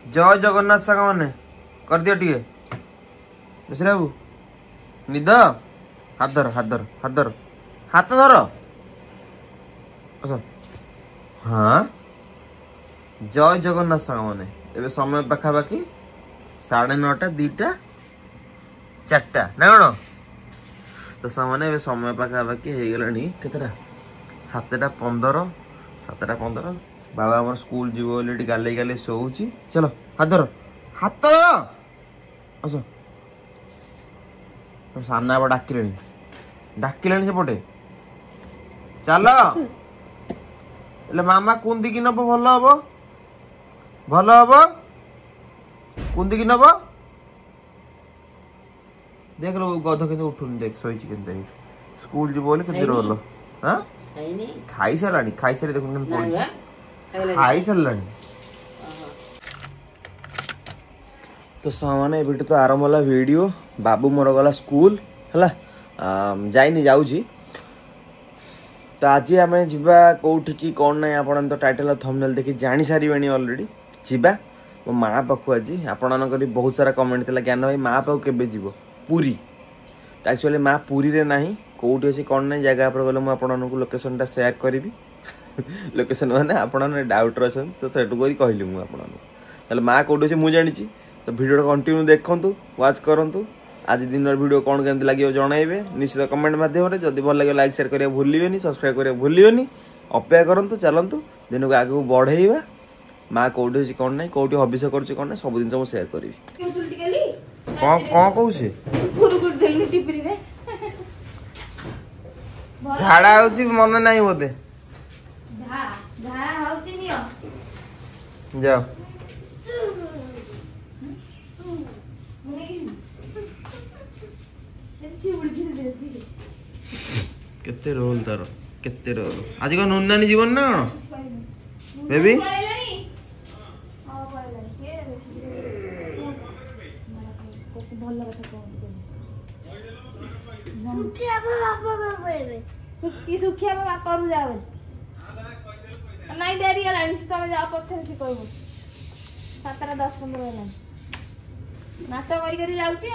जय जगन्नाथ साग मैंने कर दियो टिके मिश्रा बाबू निद हाथ धर हाथ धर हाथ धर हाथ धर हाँ जय जगन्नाथ साग मैंने ए समय पाखापाखि 9:30 2टा 4टा ना कौन तो सामने समय पाखापाखि हो गलानी केतटा 7:15 7:15 बाबा हमारे स्कूल जीव बोले गाले गाले शोची चलो हाथ धर हाथ अस सामना अब डाकिले सेपटे चल मामा कुंदी की नब भल हम कुंदी की नब देख लो गध के उठुन देख शोची के स्कूल जीव बोले के रोल हाँ खाई सारे देख खाई सारे तो सामने एबिट तो आरंभ होला वीडियो बाबू मोर गला स्कूल हला जाइनी जाउची तो आज आम जीवा कौटी की कौन ना आप तो टाइटल थंबनेल देखि जानी सारे ऑलरेडी जीवा मो माँ पाखु आज आपण बहुत सारा कमेंट था ज्ञान भाई माँ पाखु केबे जीवो पूरी तो एक्चुअली माँ पूरी रे नाही कौटी अच्छी कौन ना जगह पर गले मुझे लोकेशन टा शेयर करी लोकेशन मैंने आप डाउट अच्छे तो सेठू कर कहली मुझे माँ कौटी अच्छे मुझे जानी तो वीडियो कंटिन्यू देखु वाच करूँ आज दिन वीडियो कौन केमती लगे जनइबे निश्चित कमेंट मध्यम जदि भल लगे लाइक शेयर करें भूलिए सब्सक्राइब करें भूलिए अपेक्षा करूँ चलतु दिन को आगे बढ़ेगा माँ कौटी अच्छी कौन ना कौटी हबिष कर कौन ना सब जिन शेयर करी कौन कौन झाड़ा मन ना बोधे जाओ केते रोल तार केते रोल आज को नुनानी जीवन ना बेबी सुखिया बाबा करू जाओ नहीं डेरी है तुम जाओ पछे से कहबो 7:10-15 है नाटक करी जाउची आ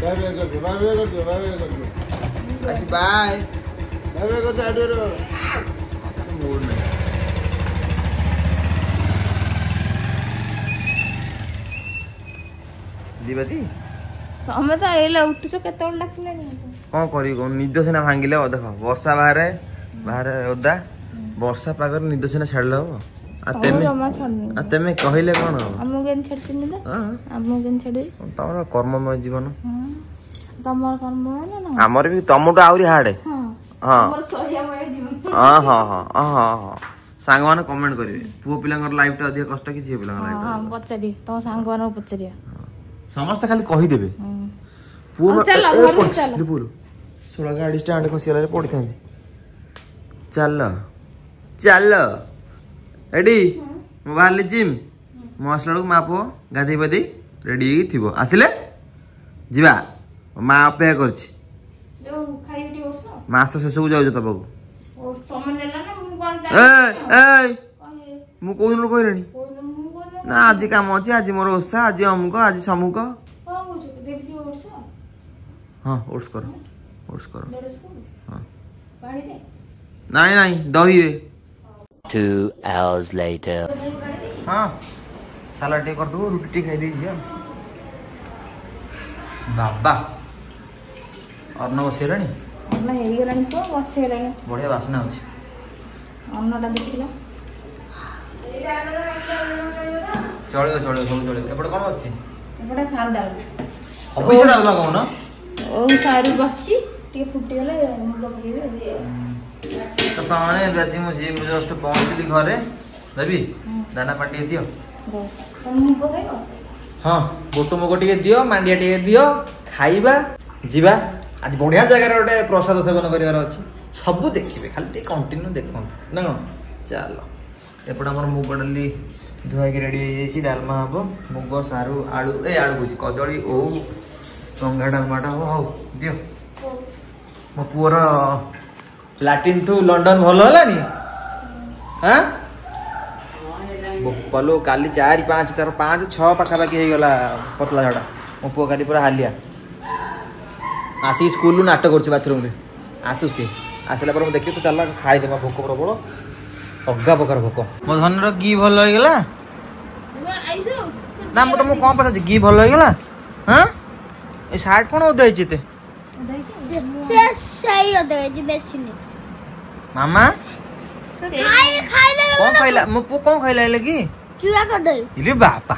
बाय बाय कर दे अच्छी बाय बाय कर दे आडो मूड में दीबाती तमे तो एला उठुछो केते बेला डाकिलानी कौन करी कौन निद सेना भांगिले देख वर्षा बाहर ओदा वर्षा पागर निद सेना छाड़ले हो तेमे कहले कौन हमु गेन छाड़तिनी तो हमु गेन छाड़ी तमर कर्ममय जीवन तमर कर्ममय ना हमर भी तमटो आउरी हाडे हां हमर सह्यमय जीवन हां हां हां हां सांग माने कमेंट करिवे पुओ पिलांगर लाइफ ता अधिक कष्ट कि झियो पिलांगर लाइफ हां पछाडी तो सांग माने पछाडिया समस्त खाली कहि देबे पुओ चल बोल सोला गाड़ी स्टैंड को सियाला रे पड़ी थांदी चल चल एडी मोबाइल जिम मसला माँ पुओ गाधे पाधे रेडी थी आसिले जीवा माँ अपेक्षा कर मास शेष को जाऊ तो बाबू मु कौ दिन कहली ना आज कम अच्छे आज मोर ओषा आज अमुक आज समुक हाँ ओट्स कर हाँ नहीं नहीं दही रे 2 hours later हाँ सालाड टे कर दो रोटी टे खाई दीजिए बाबा अन्न बसैलानी अन्न हे गेलानी तो बसैलानी बढ़िया बासना अछि अन्नटा देखिला चलियो चलियो सब चलियो एपटे कोन बसछि एपटे सार डाल ऑफिस डालबा कोन ओ सारी बसछि टे फुटी गेले मुंड पकेबे तो सामने वैसे मु जिम जस्ट पहुंचली घरे बेबी दाना पाटी दियो तुम मुगो खाइबो हां गोटो मगो टिके दियो मांडिया टिके दियो खाइबा जीवा आज बढ़िया जगह रे ओटे प्रसाद सेवन करिवार अछि सब देखिबे खाली ते कंटिन्यू देखो ना चलो एपड हमर मुग डली धुआ के रेडी हे छी डालमा हबो मुग सारू आलू ए आलू बुझी कदली ओ संगा डालमाटा हो दियो मो पुअर लाटिन टू लंडन भलो हलानी हां बोलो काली 4 5 तार 5 6 पाखापाखि हो गला पतला झाड़ा मो पुओ काली पूरा हालिया आसी स्कूल नाटक कर बाथरूम रे आसु सी आसला पर देखिए तो चल खाई देबा भोक प्रबल अगा प्रकार भोक मो धनर की भल हो गला ना मो तुमको कौन पता घी भल हो गला हां ए शर्ट कोन ओदै छिते से सही ओदै जी बेसी नहीं मामा खाई ले कौन खाइला मो पु कौन खाइला लगी चूड़ा कर दे इले बापा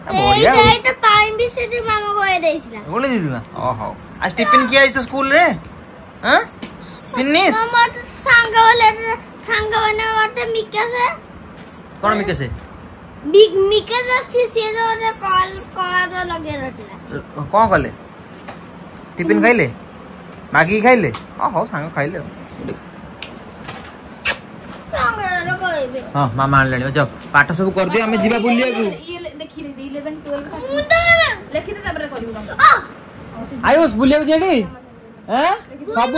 बढ़िया ए तो टाइम भी से मामा को ए देइला बोले दीदिला ओहो आज टिफिन किया इस स्कूल रे हां फिनिश मामा तो सांग वाले वाते मिके से कौन मिके से बिग मिके से जो कॉल लगे रहला कौन कले टिफिन खाइले मागी खाइले ओहो सांग खाइले हाँ मामा आन लेनी जाओ पाठ सब कर दियो हमें जीवा बुलिया को ये देखि 11 12 लिखि दे तबरे करियो आयुष बुलिया को जेडी हैं सब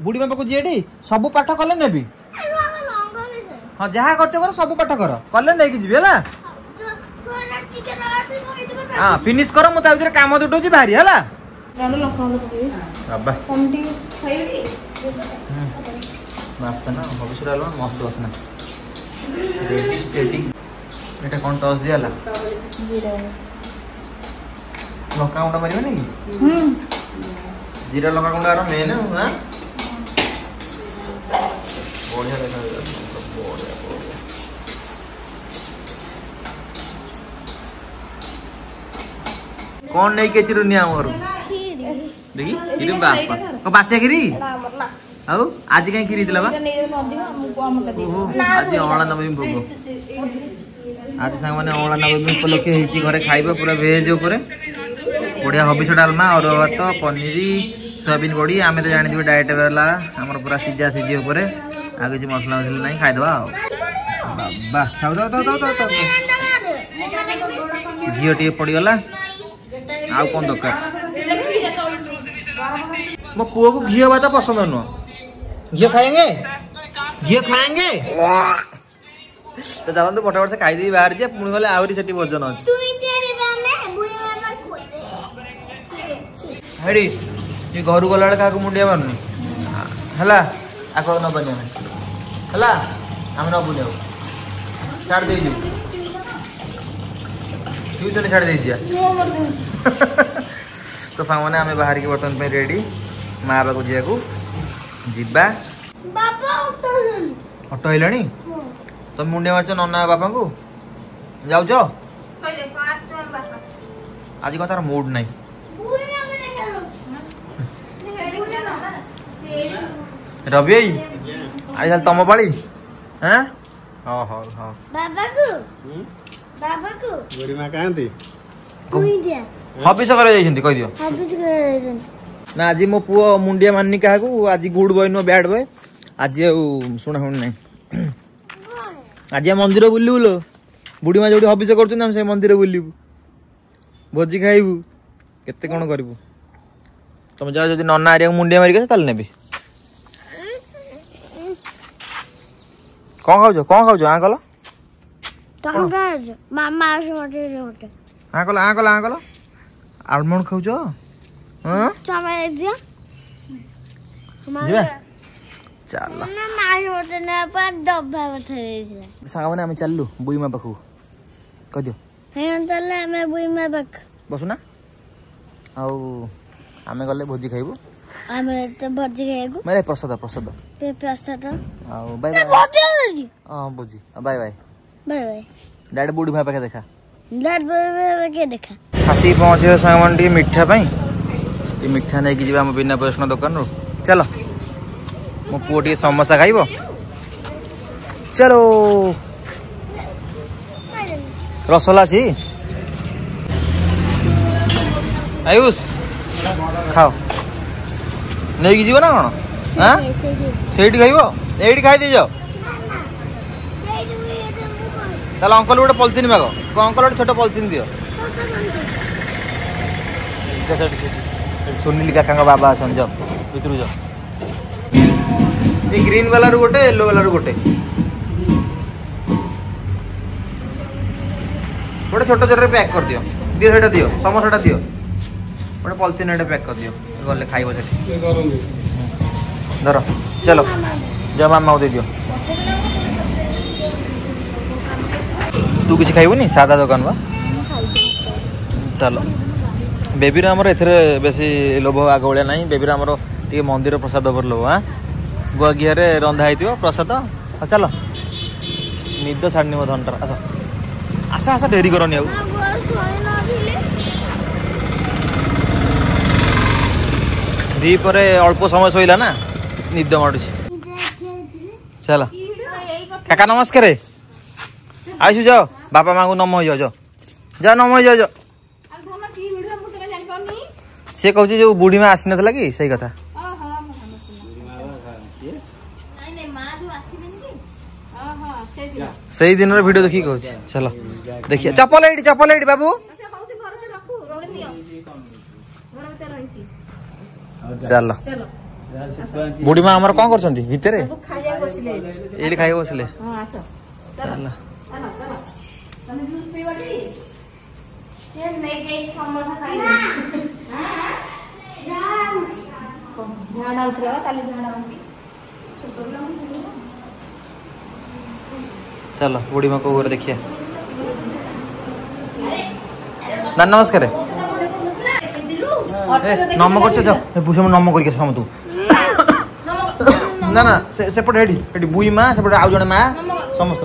बुढ़ी बाबा को जेडी सब पाठ कले नेबी हां जहा करते कर सब पाठ कर कले नै कि जीबे हला हां फिनिश कर म ता भीतर काम दुटो जी भारी हला राणो लखन बाबा कमटी खाइली वासना भविष्य रहलो मस्त वासना रेडी स्टेटिंग एटा कोन टॉस दियाला जीरा लका उंडा मारिबे नै जीरा लका गुंडा रो मेन हां बढ़िया देखा बढ़िया कौन नहीं के चिरुनिया मोर देखी इदु बापा को बासे खिरी आउ आज कहीं खिरी दिला बा ओहो आज अवळा नबमी भोग आज संग माने अवळा नबमी उपलक्षे हिची घरे खाइबा पूरा वेज ऊपर बढ़िया हबिस डालमा और भात पनीर सोयाबीन बड़ी आमे तो जानि दिबे डाइट वाला हमर पूरा सिजा सिजी ऊपर आ किछ मसला मसला नहीं खाइ दबा बाबा खाउ दो घी टे पड़ी गला आउ कौन दरकार मो पुओ को घी भात पसंद नुह घी खाएंगे तो चलते फटाफट से खाई बाहर जे पुणी गले आहरी सेठी भोजन अच्छे हेडी ये घर गला बेले क्या मुंडिया मारूनी है आक नबनी है आम नबुनि छाड़ दे ट्यूशन छाड़ दे तो सांग मैंने आम बाहर की बर्तमान पे रेडी माँ बाबा को जाकू जीवा अटो है तुम मुंडिया मार्च नना बापा को जाऊ आज कह तार मूड नहीं रवि आज तम पाली हैं हबिस कर कह दियो ना आज मो पुओ मुंडिया माननी क्या आज गुड बॉय नुह बैड बॉय आज शुणा शुणी ना आज मंदिर बुलू लो बुढ़ी माँ जो हबिस कर मंदिर बुलू भोजी खाइबू केते कौन करू तुम जाओ जब नना आरिया मुंडिया मारिक ताल ने कौन खाऊ आ कल आकल आलमंड खाऊ चल सांग मैंने आम चलू बुई माँ पाखु कह दियो बसुना आम गले भोजी खाइबू मेरे प्रसाद बाय बाय हां भोजी बाय बाय डैड बुढ़ी भाई पाखे देखा आसी पहुंचे सांग टी मिठा पाई मिठा नहीं कि जीवा बिना वैष्णव दुकान रू चलो मो पुओ टी समोसा खाइबो चलो रसगोल्ला छी आयुष खाओ नहीं कि जीव ना कौन हाँ सेठी खाइबो एठी खाई दे जाओ ताले अंकल गोटे पॉलिथिन माग अंकल गोटे छोट पॉलिथिन दियो सुनील काका बाबा असन जाओ भीतर जाओ ये ग्रीन वाला रू गोटे येलो वाला रू गोटे गोटे छोट छोटे पैक कर दियो दियो सेटा दियो समोसाटा दियो गोटे पॉलिथिन एटा पैक कर दियो गले खाइबो सेठी धर चलो जा मामा को दे दियो तू किसी खाइबुनी सादा दुकान बा चलो बेबीर आमर एथरे बेसी लोभ आग भलिया नहीं बेबीर आमर टी मंदिर प्रसाद पर लोभ हाँ गुआ घिया रंधा होती प्रसाद चलो निद छाड़नी मो धनटा आस आस आस डेरी करनी आउ दी पर अल्प समय शोला ना निद माड़ू चल काका नमस्कार आसु जाओ बापा माँ को नम हो जाओ जाओ नम हो जाओ सी कहूँ जो बुढ़ी माँ आसी ना कि सही कथा सही दिन वीडियो देखी कहूँ चलो देखिए चपल एडी बाबू चल बुढ़ी माँ आमर कौन कर भितर ये खाई बसले चल चलो बुढ़ी माँ को घर देखिए ना नमस्कार नम कर नम कर तू ना ना सेपटे हेडी बुई माँ सेपटे आउ जड़े माँ समस्त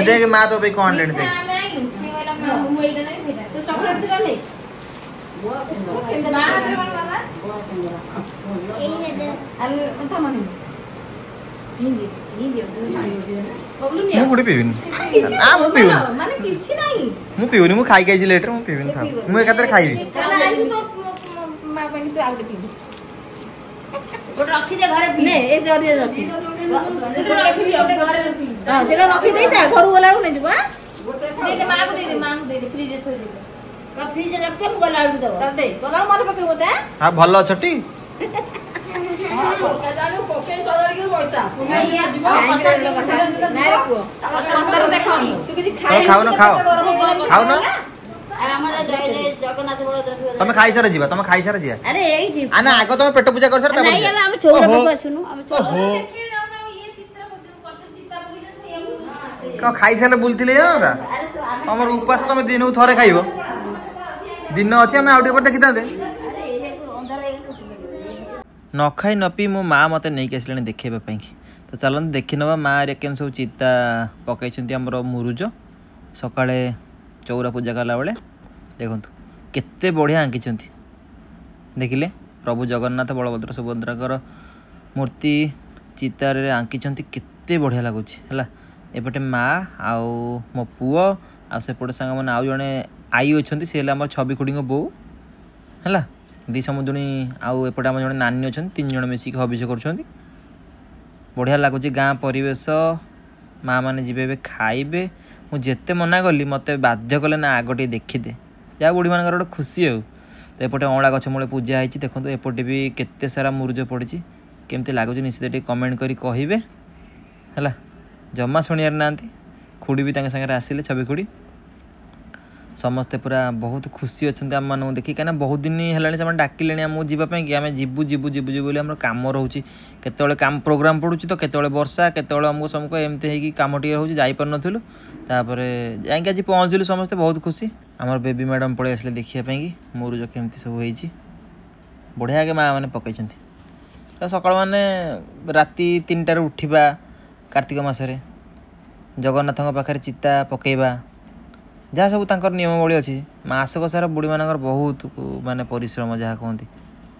देख माँ तो भाई कौन लेने देख पीऊनी मु खाई खाई लेटर मु पीऊनी था मु एकातर खाइबी गोटे रखी दे घरे ने ए जरी रखी रखी दे घरे रखी हां सेला रखी दे ता घर वाला को नै जबा दे दे मां को दे फ्रिज में थोई दे का फ्रिज रख के मु गला दे दे गला मन पके होता हां भलो छटी हां का जानो कोके सदर के बोलता नहीं या जीवा पत्थर नहीं रखो पत्थर देखो तू किसी खाओ ना खाओ ना जगन्नाथ तमे खाई सारा जीवा तमे खाई सारा जिया अरे एई जी आना आगो तमे पेट पूजा कर सारा तमे नहीं हम छोरा को सुनु हम छोरा ये चित्र खाई साले बुलतिले यार हमर उपास तमे दिन थरे खाइबो दिन अछि हम आउटे पर देखिता दे न खाई न पी मो माँ मत नहीं आसले देखेबा पई तो चलन देखि नबा माँ रे केन सब चिता पकाई छंती हमर मुरुज सकाळे चौरा पूजा कला बेले देखु केते बढ़िया आंकी देखिले प्रभु जगन्नाथ बलभद्र सुभद्राकर मूर्ति चितार आंकी केते बढ़िया लगुच है एपटे माँ आउ मो पुओ आ सेपटे सांग मैंने आउ जड़े आई अच्छा सी आम छवि खुड़ी बो है दी समुदुणी आउ एपटे आम जड़े नानी अच्छा 3 जन मिसिक हविष कर बढ़िया लगुच गाँ परिवेश माँ मैंने जी खाइबे मुझे मना कली मत बाध्य कले ना आग टे देखीदे जहाँ बुढ़ी मान गोटे खुशी हो तो एपटे अँला गछ मूले पूजा होती देखो एपटे भी केते सारा मुरुज पड़ी केमती लगुच निश्चित कमेंट करी कहिबे है जमा शुणियार ना खुड़ी भी सागर आसिले छवि खुड़ी समस्ते पूरा बहुत खुशी अच्छा आम मानू देखी कहीं बहुत दिन है डाकिले आमको जावाई कि आम जीवु जीवु जीवु जीवु आम कम रोचे केतले काम प्रोग्राम पड़ू तो केतले वर्षा केतले आमको समको एमती है कम टे हो जापर नुँ तापर जाकि आज पहुँचलु समस्ते बहुत खुशी आम बेबी मैडम पलि आसले देखापी मुरुज केमती सब हो बढ़िया के माँ मैंने पकई तो सकाल मैंने राति 3टार उठा कार्तिक मासरे जगन्नाथ पाखे चिता पकेबा जहाँ सब तक नियमावली अच्छी मासक सारा बुढ़ी मान बहुत माने परिश्रम जहाँ कहती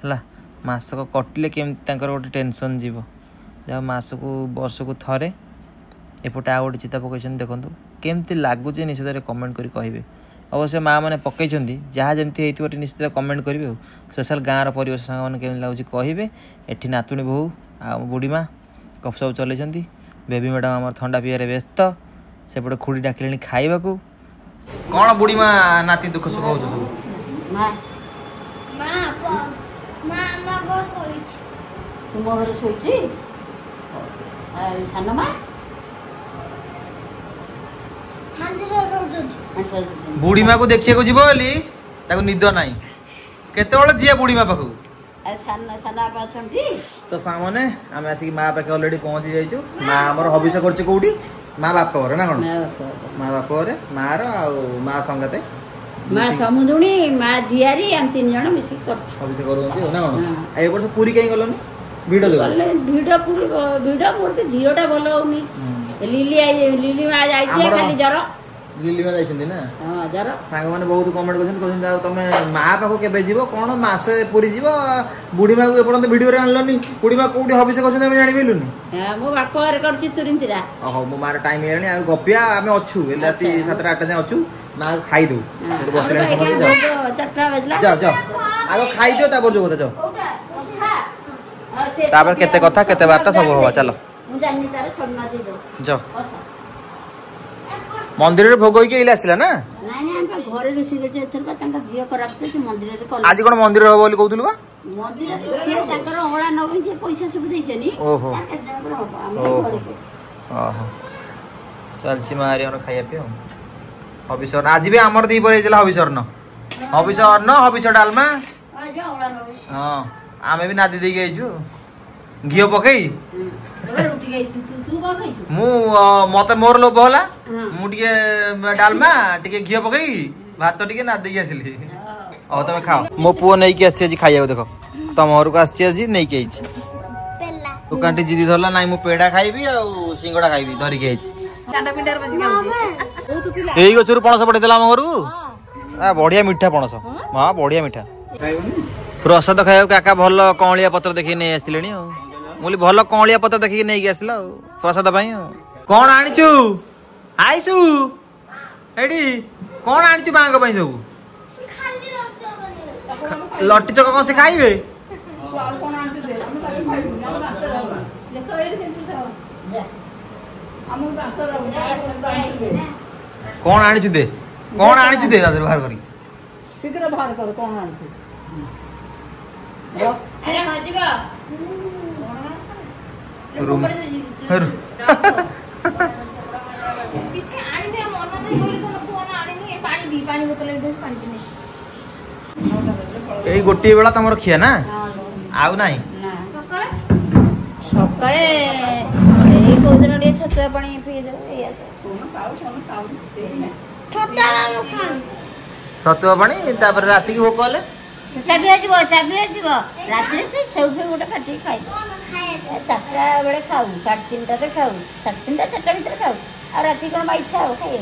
है मासक कटिले केमती गोटे टेंशन जीव जहाँ मासक वर्ष को थरे एपटे आ गोटे चिता पकई देखो केमती लगुच निश्चित कमेंट करी कहे अवश्य माँ मैंने पकई जहाँ जमी होती निश्चित कमेंट करेंगे स्पेशल गाँव परिवेश सांग मैंने केमती लगुच कहे एठी नातुणी बोहू आ बुढ़ी माँ गपसप चलती बेबी मैडम आम थंडा पीवार व्यस्त सेपटे खुड़ी डाकिले खाइबा कौन बुढ़ी माँ नाती दुख सुख हो तुम घर शोची ସାନ ମା बुढ़ी माँ को देखिए जीव बोली निद नाई केतेबेले जिया बुढ़ी माँ पाखु तो सामने आम आसिक माँ पाखे अलरेडी पहुंची जाइछु माँ हमर हबिष करछ कोउठी माँ बाप घरे ना कोन माँ बाप घरे माँ रो आ माँ संगते माँ समुदुणी माँ झियारी हम 3 जण मिसी कर हबिष करूंची ना कोन ए वर्ष पूरी कहीं गलनी वीडियो गले वीडियो पूरी वीडियो मोर के धीरटा भलो होनी लिली माँ जाई छै खाली जरो दिल्ली में जाइछन्ती ना हां जरो सांग माने बहुत कमेंट करछन कहछन तमे माँ पाखु केबे जीवो कोन मासे पूरी जीवो बुढ़ी माँ को एपरंत वीडियो रे आनलनी बुढ़ी माँ कोउठी हबिष करछन हम जानि बेलुनी हां मो बाप घर करछि तुरिंतिरा ओहो मो मार टाइम हेरनी आ गपिया आमे अछु राती 7 8 जाय अछु माँ खाई दो बसले समझ जाओ 4टा बजला जाओ जाओ आगो खाई दियो तापर जो कथा जाओ तापर केते कथा केते बात सब होवा चलो मु जानि तार छन्ना दे दो जाओ मंदिर रे भोग होइके इले आसिला ना नाइ नाइ हम घरे रुसी गजे एथरका तंका जियो कराते से मंदिर रे कल आज कोन मंदिर हो बोली कहउतलु बा मंदिर रे से तंकर ओळा नबै जे पैसा सब दैछनी ओहो ओहो ओहो चलची मारी हमर खाइया पियो हबिसर आज भी हमर दी परे जेला हबिसर न हबिसर डालमा आ जा ओळा नबै हां आमे भी नादी दे गइजु घियो पकई रोटी गई तू का खाई मु मते मोर लोभ होला मु टिके डालमा टिके घियो पकई भात टिके ना देई आसिली ओ तमे खाओ मो पुओ नै के आछि जी खाइया देखो तम घर को आछि जी नै के आछि पेला दुकान टी जिदी धरला नै मु पेडा खाइबी आ सिंगडा खाइबी धरि के आछि कांडा पिंडार बस खाउछि बहुत पिला एई गछरु पणस पठे देला हम घरु आ बढ़िया मिठा पणस हां बढ़िया मिठा प्रसाद खाइयो काका भल कौलिया पत्र देखि नै आसिलेनी मुली भल कौलिया पत्र देखि नै के आसिला प्रसाद पई कोन आनिचु आइसु एडी कोन आनिचु बांग पई सब लट्टी चक कोन से खाइबे कोन आनिचु दे हम खाइबू देखो एडी सेंस खाओ हम बातर कोन आनिचु दे दादर बाहर करी शीघ्र बाहर कर कोन आनिचु अरे हजिबा रूम पीछे आनी दे मन नहीं बोली तो फोन आनी नहीं पानी भी पानी बोतल दे पानी नहीं एई गोटी बेला तमर खिया ना आउ नाही ना सकाळे ए कोदन रे छतुआ पानी पी दे या छतुआ पानी तापर राती की भोक होले चाबी आजीबो रात्री से सेउफे गोटे काटी खाई 4टा बेले खाऊ 3:30 रे खाऊ 3:30 4टा भीतर खाऊ आ राती कोन इच्छा हो खाए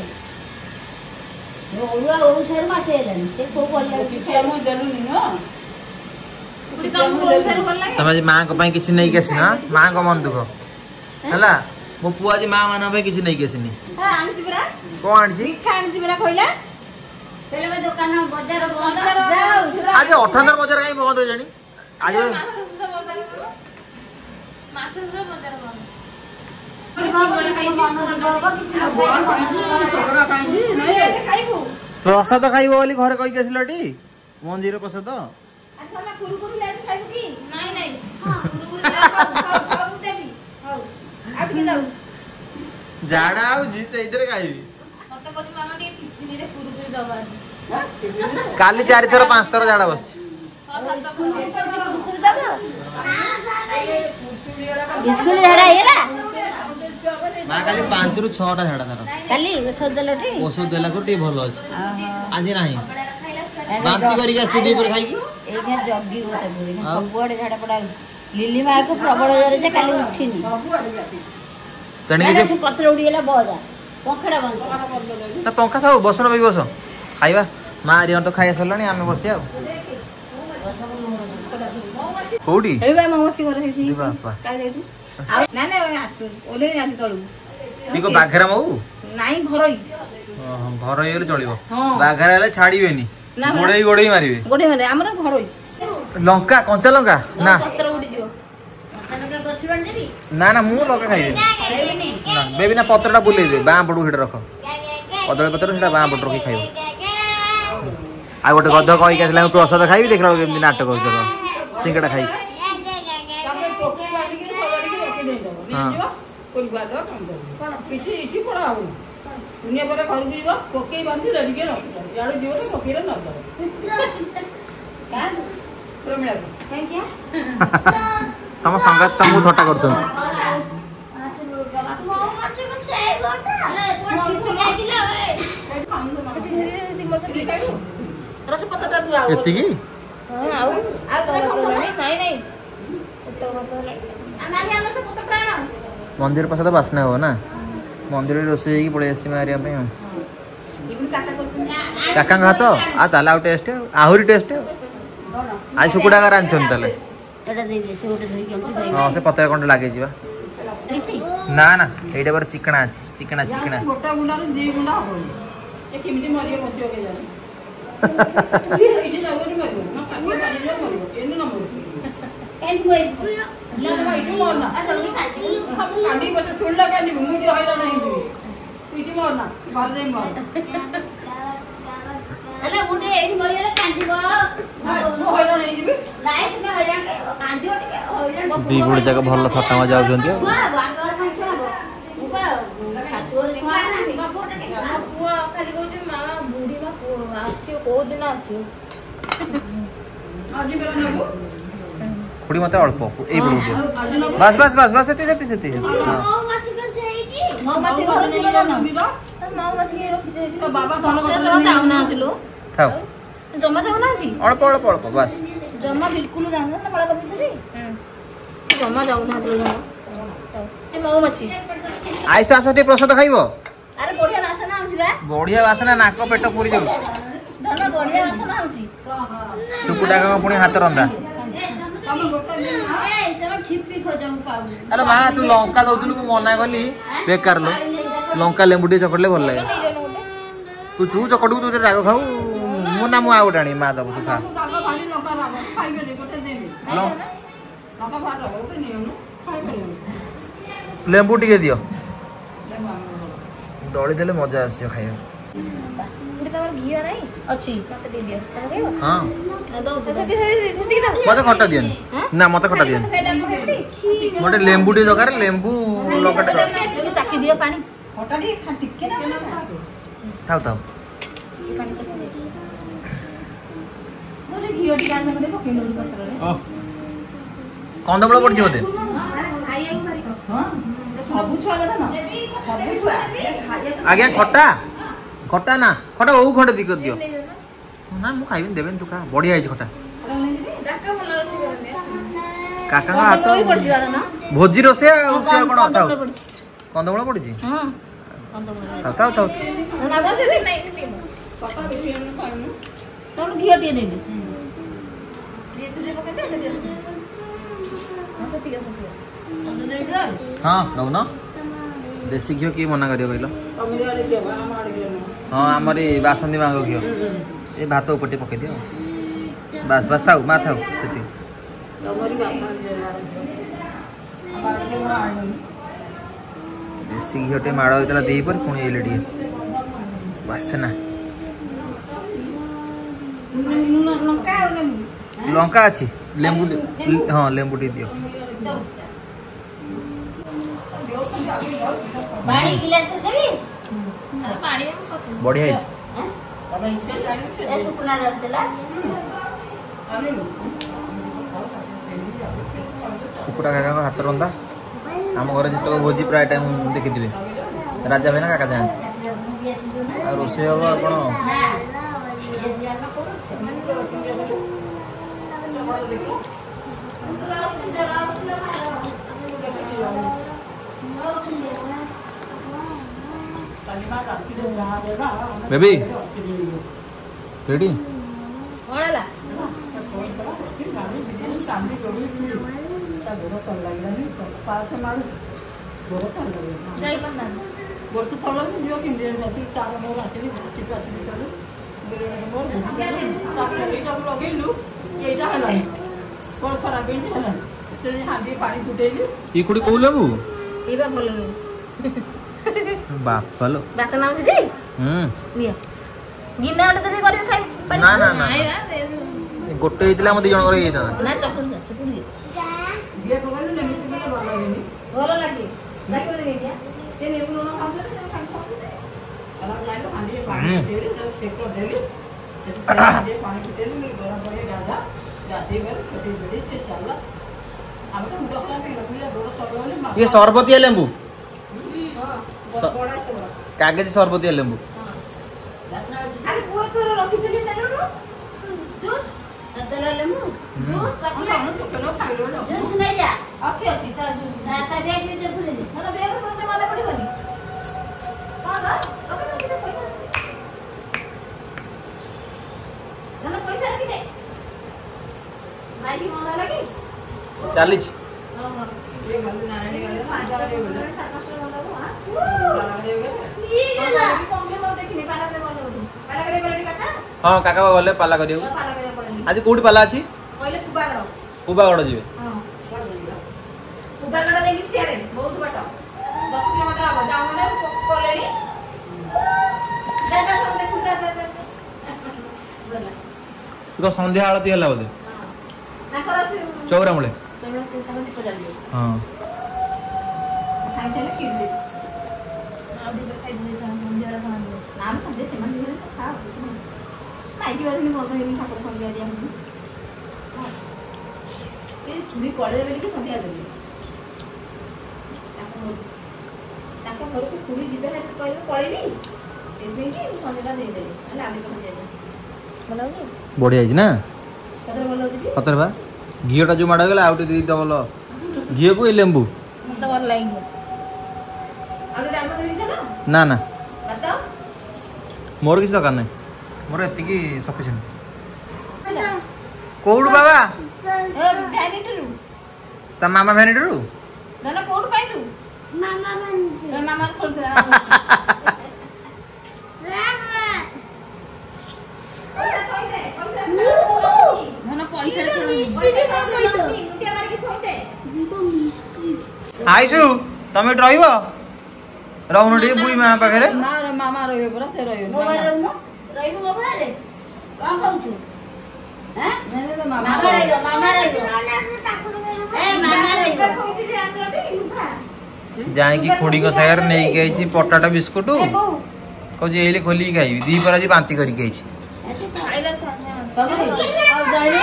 ओरुआ ओ सर मासे हेलन से को बोल लागे हम जरूरी न पुरी काम को सर बोल लागे तमे मां को पई किछि नै केसी ना मां को मन दुख हला मो पुआ जी मां मानो पे किछि नै केसिनी हां आनछि बरा कोन आनछि मिठा आनछि बरा कइला पहले में दुकान बाजार बंद जाओ आज 18 बाजार काई बंद हो जानी आज मास बाजार बंद प्रसाद खाइबो बोली घरे कहि केसिलटी मंदिर प्रसाद अच्छा ना कुरकुरी लाज खाइबो की नहीं नहीं हां कुरकुरी खाऊ देबी हां आ के दाऊ जाडा आउ जी से इधर खाइबी मत कोति मामा के टिफिन रे कुरकुरी दबा काली 4 थर 5 थर जाडा बसछि स्कूल झाड़ा हेरा मां काली 5 रु 6 टा झाडा थर काली ओषध देलटी ओषध देला को टी भलो अछि आज नाही बांती करी के सीधी पर खाई की एके जग्गी होते बोली सब बड़े झाड़ा पड़ा लिली मां को प्रबल जरे जे काली उठिनी तणी के पत्र उड़ी गेला बजा पंखड़ा बंद ता पंखा थाउ बसनो भी बस खाइबा मां आरियन तो खाइया सरलानी आमे बसिया कोडी ए भाई ममसी घर हेठी बापा काय हेठी ना ना आसु ओले आसी तळू निको बाघरा मऊ नाही घरई घर येले चलिबो हां बाघरा हेले छाडीबेनी गोड़ेई मारिबे गोडे मारे हमरा घरई लंका कंचा लंका ना पत्र उड़ी जिवो कंचा लंका गछ बन देबी ना ना मु लंका खाइबे खाइबेनी ना बेबी ना पत्रटा बुलेई दे बाँ पटू हिट रख कदली पत्र सेटा बाँ पटू रखी खाइबो आ गोटे गध कहि केसला प्रसाद खाइबी देखला केमि नाटक होछ सिंगडा खाइ हां କିଛି ଏଠି ପଢା ହଉନି ଦୁନିଆ ପରେ ଘରକୁ ଯିବ ପକେଇ ବାନ୍ଧି ରେଡିକେ ରଖିଛ ଇଆଡୁ ଯିବ ତ ପକେଇରେ ନବ ତମ ସଂଗାତ ତମକୁ ଥଟ୍ଟା କରୁଛନ୍ତି। ଏତିକି मंदिर प्रसाद बासना हो ना मंदिर रोषे पड़े मारिया काका हाथ आउ टेस्ट आहरी टेस्ट आज सुकुड़ा का रांचन ताले हाँ से पतर कंट लगे जा ना ना ये बार चिकना अच्छी चिकना चिकना दी गुड़ जगह भल थट्टा मजा जाऊँ खुड़ी मत अल्प ये बस बस बस बस से जमा जाऊना अल्प अल्प अल्प बस जमा बिल्कुल जाना ना बड़ा कमी छरी जमा जाऊना से मऊ मछी आइस आसती प्रसाद खाइबो अरे बढ़िया वासना आउछि बा बढ़िया वासना नाक पेट पूरी जाउ धन बढ़िया वासना आउछि सुकुटा का पुणी हाथ रंदा अरे माँ तू लंका दौलु मना कली बेकार लो लंका लेंबू टे चकड़े भल लगे तू चू चकटू तू राग खाऊ मु ना मु आ गोटे माँ दब तू खा लेंबू टे दियो दली देले मजा आस खाइबा हाँ मत खटा दियन ना मत खटा दियन मोटे लेंबू टे दरकार लेंबू लंका चाखी दियो पानी थाउ थाउ कंदमूल पड़ी बोधे आज्ञा खटा खटा ना खटा ओ खंडे दिक दियो ना मु खाइबिन देबेन तू खा बढ़िया है खटा काका का हाथ भोजी रोसे से कोन थाउ कंदमूल पड़ी छी हां कंदमूल थाउ थाउ ना बस नहीं तोन घियो टे दे दे हाँ दौ न देसी घी किए मना करियो कहलो हाँ आमर बासंती मांग घी ये भात उपटे पकई दियो बस बस थाउ मा थाउ से देसी घी टे माड़ होता दे पर पुणी ये टे बासना लंका अच्छी लेंबू हाँ लेंबू टे दियो पानी गिलास देबी पानी बढ़िया है ए सुकुना रहतला सुकुटा काका हाथ रंदा आम घर जितक भोजी प्राय टाइम देखी राजा भाई ना काका जाए रोषे हम कौन बेबी रेडी होला जाई बंदा गोरतु तळ जो किंदे नथि सार मोर आछली चिपा चिपी करू मोर एटा लगेलु एटा हला कोन खराब हेन हला ते हांडी पानी फुटेली ई कुडी कहू लेबू एबा बोल बापलो बासन आउछ जी निया गिन्ना अटे तबे करबे खाइ ना ना ना गोटे हितला मते जण करे ना चकुड़ चकुड़ ये कोन ने मिति बोले भल लागेनी भल लागे जाके नहीं क्या ये नहीं बोलो ना हम तो खाते अलग जाए तो हांडी में पानी दे दे सेको दे दे हांडी पानी दे दे गरम पानी डाला जाते में छोटी बड़ी से चला हम तो डॉक्टर पे लगे दो सब वाले ये शरबती है लेंबू हां बड़ा तो कागज शरबती है लेंबू अरे वो तो रखी दे ना जूस चला लेमु जूस चॉकलेट तो कलो खाइलो ना जूस नहीं जा अच्छी अच्छी ता जूस ता बैग लीटर भरे ना बैग से वाला पड़ेबनी हां ना रखी दे पैसा ना पैसा रखी दे भाई की मन लगी चली हां हां ये गल नारायणी गल 5000 दे बोले 700 मन हां ठीक है ना कम में देखिनी पाला पे बोल पाला करे गले कथा हाँ काका गले पाला कर पाला करे पड़नी आज कोठी पाला अछि पहले कुबागड़ कुबागड़ जीवे हां कुबागड़ देखि सियारे बहुत बाटा 10 किलोमीटर आबो जाऊ ने कोलेनी दादा हम देखु जा तो संध्या आरती हला बोले नाकर से चौरा मुळे से तमे दीप जलियो हां खाई से की दे ना दीप खाई दे जा संध्या खान नाम संध्या से मन दिले तो खा नाइ की बात नहीं बोलतो इन ठाकुर संध्या दिया हम से चुरी पड़े बेली के संध्या देली ताका घर को पूरी जीवे है कहले पड़ेनी से कि संध्या दे देली अरे आमे को दे दे बनाओगे बढ़िया है ना कदर बोलो जी पतर बा घीटा जो माड़ा गला आउटे दी डबल घी को लेंबू मतलब और लाएंगे आलू डाल दे ना ना ना बताओ मोर किसी दरकार नहीं मोर एति सफिशिएंट कोउड बाबा ए भ्यानिटरु ता मामा भ्यानिटरु ना कोड पाइलु मामा खोल दे आइसु तमे रहिबो रहनु टे बुई मा पाखरे ना रे मामा रहियो पुरा से रहियो मो घर रहनु रहिबो मो घरे का कहू हैं मैंने तो मामा मामा रहियो ए मामा रहियो जाई की खोडी को शहर नहीं गई थी पोटाटा बिस्कुट ए बो को जे एले खोली खाई दी पर आज बांती करी गई छी ऐसे खाइला सामने तमे ଆଉ ଯାଇନି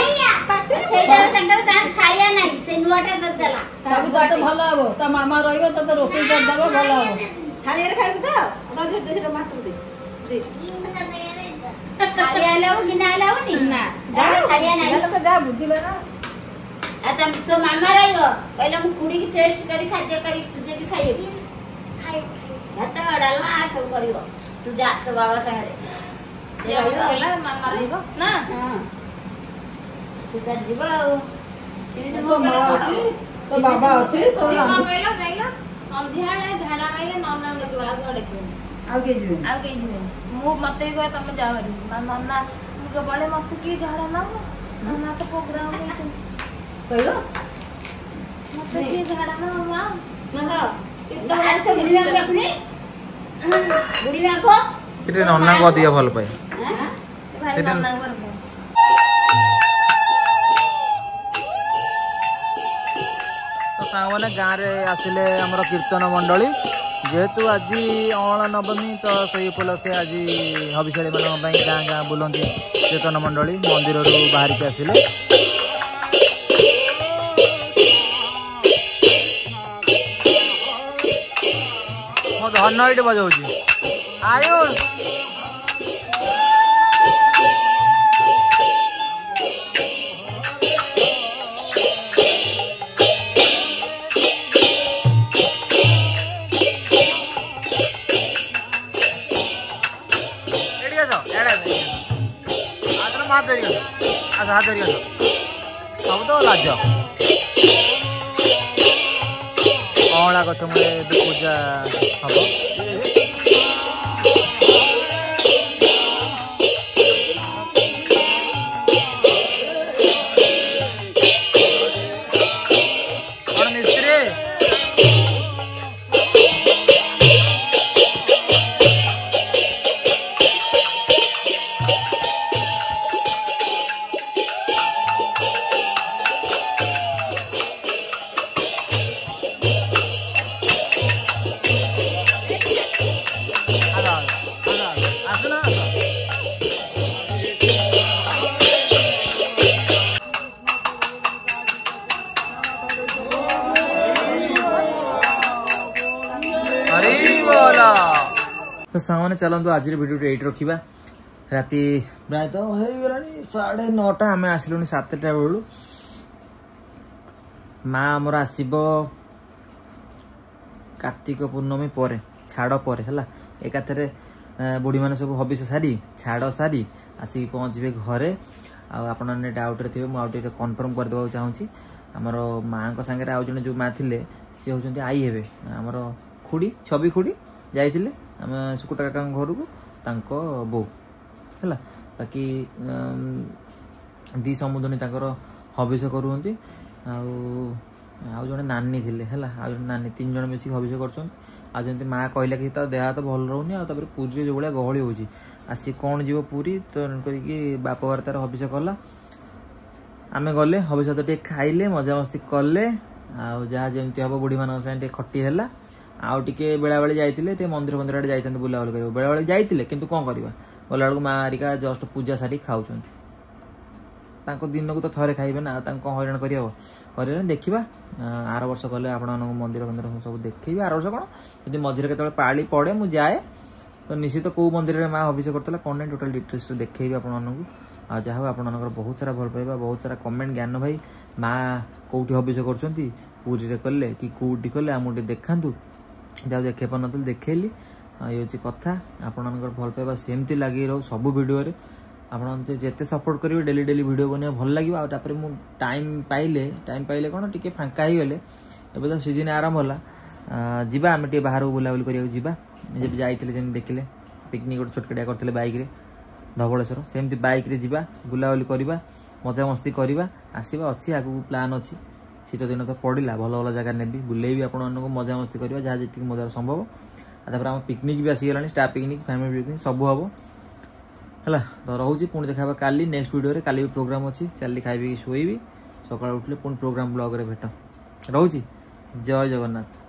ସେଇଟା ତାଙ୍କର ତାର ଖାଇବା ନାହିଁ ସେ ନୂଆଟା ଦସ ଦେଲା सब तो भलो हबो त मामा रहियो त रोटी कर दबो भलो हबो थालीରେ ଖାଇବୁ ତ ରଜ ଦେଖି ମାତ୍ର ଦେ ଦେ ଖାଇବା ଆଇଲା हो गिना आइला होनी ना जा खाଇବା ନାହିଁ लोग जा बुझिले ना आ तम तो मामा रहियो कहला मु कुड़ी की टेस्ट करी खाद्य करी तुझे भी खाइबी भात डालमा सब करियो तू जा तो बाबा संगे जे कहला मामा रहिबो ना हां सीधा जीवा तो माँ अछि तो बाबा अछि तो कौन कहला कहला अंधियाळे झाडा आइले नन्ना देखला आगो देखियो आगे जीवे ଆଉ କେହି ଯିବେନି ମୁଁ ମତେ ବି କହେ ତମେ ଯାଅ ହେରି ନନା ମୁଁ କେବଳ ମତେ କିଏ ଝାଡ଼ା ନା ନନା ତ ପ୍ରୋଗ୍ରାମ ହେଇଛନ୍ତି କହିଲ ମତେ କିଏ ଝାଡ଼ା ନା ମା ନନା ବାହାରେ ସେ ବୁଢ଼ୀ ବାଙ୍କୁ ରଖୁନି ବୁଢ଼ୀ ବାଙ୍କୁ ସେଟେ ନନା को दिया भल पाए ଭାଇ ନନା ଘର तो सामने गाँव रे आसिले हमर कीर्तन मंडली जेहेतु आज अँला नवमी तो से उपलक्षे आज हबिशाड़ी मान गाँ गाँ बुलती कीर्तन मंडली मंदिर बाहर के आसिले मो धन ये बजाऊँ आयुष सब तो लाज अँला गच मूले पूजा हम कौन मिस्त्री तो सामने चलतु आज भिडियो ये रखा राति प्रायत हो गला 9:30 आम आसलु 7टा बेलू माँ आमर आसब कार्तिक पूर्णमी पर छाड़ पर है एकाथरे बुढ़ी मैंने सब हबिष सारी छाड़ सारी आसिक पहुँचे घरे आपने डाउट थे मुझे कन्फर्म करदे चाहूँगी आमर माँ सागर आउ जन जो माँ थे सी होती आई हे आमर खुड़ी छवि खुड़ी जाइए आम सुकुटा काका घर को बो है बाकी दी समुदनी हबिष करुँच आउ जड़े नानी थे है नानी 3 जन मिसिक हबिष कर जमी माँ कहला कि देह तो भल रोनी आपर पुरी जो भाया गहली हो आसी कौन जीव पुरी तो करके बाप घर तार हबिष कला आम गले हबिष तो टे खाइले मजामस्ती कले जहाँ जमी हम बुढ़ी मान साथ खटी है आउ टे बेला बेले जाते मंदिर मंदिर आड़े जाते बुलाबुली कर बेला बेले जाते कि कौन करवा गला बेलू माँ हरिका जस्ट पूजा सारी खाऊँ दिन को तो थे खाइबे ना हईराण कर देखा आर वर्ष गले आप मंदिर मंदिर सब देखी आर वर्ष कौन जब मझे के पाली पड़े मुझे जाए तो निश्चित कौ मंदिर में माँ हबिष करता कौन ना टोटाल डिटेल्स देखी आपको जहाँ आप बहुत सारा भल पाइबा बहुत सारा कमेंट ज्ञान भाई माँ कौटी हबिष करी कले कि कौटी कले आमको देखा जहाँ देखे पार नी देखली ये हूँ कथा आपण भल पाइबा सेमती लगी रो सब भिडियो आप जिते सपोर्ट करेंगे डेली डेली वीडियो बन भल लगे आपर मुझे टाइम पाइले कौन टी फाँका हो गले एवं तो सीजन आरंभ होला जीवा आम टे बाहर बुलाबुली करा जब जाइए देखिले पिकनिक गोटे छोटकटिया करते बाइक धवलेश्वर सेमती बाइक रे जीवा बुलाबुली करवा मजा मस्ती करवा आसवा अच्छी आगू प्लान अच्छी शीत दिन तो पड़ा भल भल जगह नेबी बुलेबी आपण मजा मस्ती करवा जहाँ जी मजा संभव आम पिकनिक भी आसीगला स्टाफ पिकनिक फैमिली पिकनिक सब हम है तो रोचे पुणी देखा काली नेक्स्ट वीडियो काली भी प्रोग्राम अच्छी चली खाइबी शोबी सकाल उठले पुणी प्रोग्राम ब्लॉग रे भेट रोचे जय जगन्नाथ।